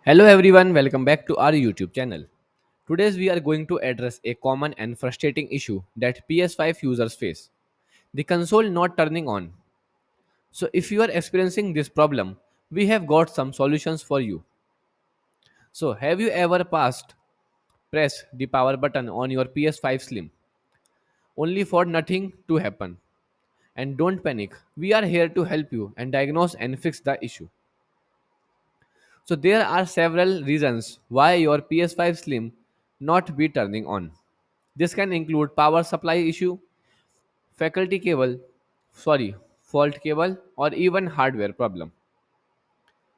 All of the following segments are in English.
Hello everyone, welcome back to our YouTube channel. Today we are going to address a common and frustrating issue that PS5 users face. The console not turning on. So if you are experiencing this problem, we have got some solutions for you. So have you ever press the power button on your PS5 Slim only for nothing to happen? And don't panic. We are here to help you and diagnose and fix the issue. So there are several reasons why your PS5 Slim not be turning on. This can include power supply issue, faculty cable, sorry, fault cable or even hardware problem.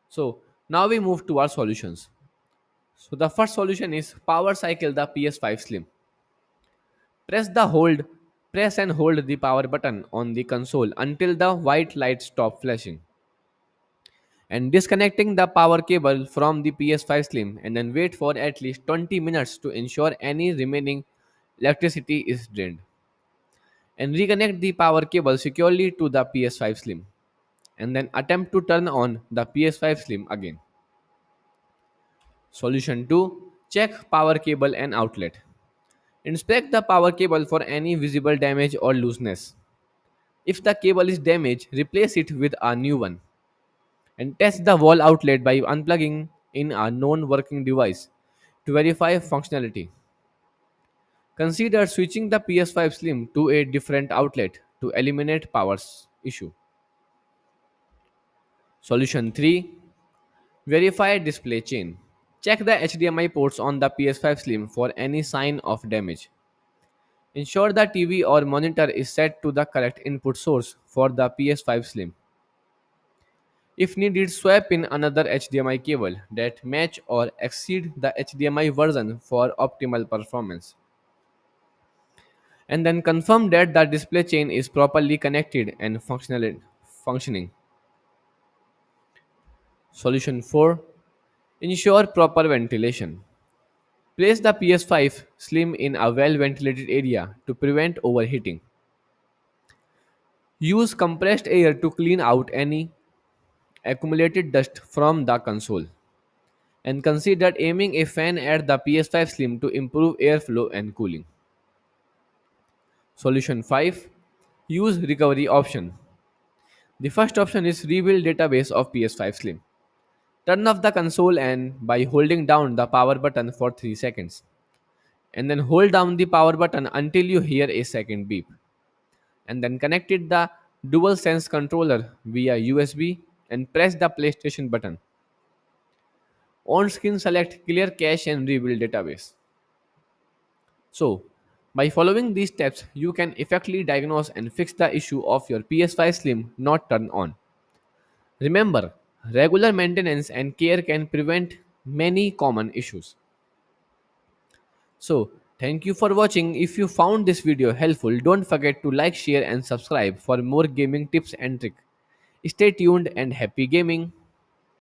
So now we move to our solutions. So the first solution is power cycle the PS5 Slim. Press the hold Press and hold the power button on the console until the white light stop flashing, and disconnecting the power cable from the PS5 Slim, and then wait for at least 20 minutes to ensure any remaining electricity is drained, and reconnect the power cable securely to the PS5 Slim, and then attempt to turn on the PS5 Slim again. Solution 2: check power cable and outlet. Inspect the power cable for any visible damage or looseness. If the cable is damaged, replace it with a new one, and test the wall outlet by unplugging in a non working device to verify functionality. Consider switching the PS5 Slim to a different outlet to eliminate issue. Solution 3: verify display chain. Check the HDMI ports on the PS5 Slim for any sign of damage. Ensure the TV or monitor is set to the correct input source for the PS5 Slim. If needed, swap in another HDMI cable that match or exceed the HDMI version for optimal performance. And then confirm that the display chain is properly connected and functioning. Solution 4: ensure proper ventilation. Place the PS5 Slim in a well ventilated area to prevent overheating. Use compressed air to clean out any accumulated dust from the console. And consider aiming a fan at the PS5 Slim to improve airflow and cooling. Solution 5: use recovery option. The first option is rebuild database of PS5 Slim. Turn off the console and by holding down the power button for 3 seconds, and then hold down the power button until you hear a second beep, and then connect it the dual sense controller via USB and press the PlayStation button. On screen select clear cache and rebuild database. So, by following these steps, you can effectively diagnose and fix the issue of your PS5 Slim not turned on. Remember, regular maintenance and care can prevent many common issues. So, thank you for watching. If you found this video helpful, don't forget to like, share, and subscribe for more gaming tips and tricks. Stay tuned and happy gaming.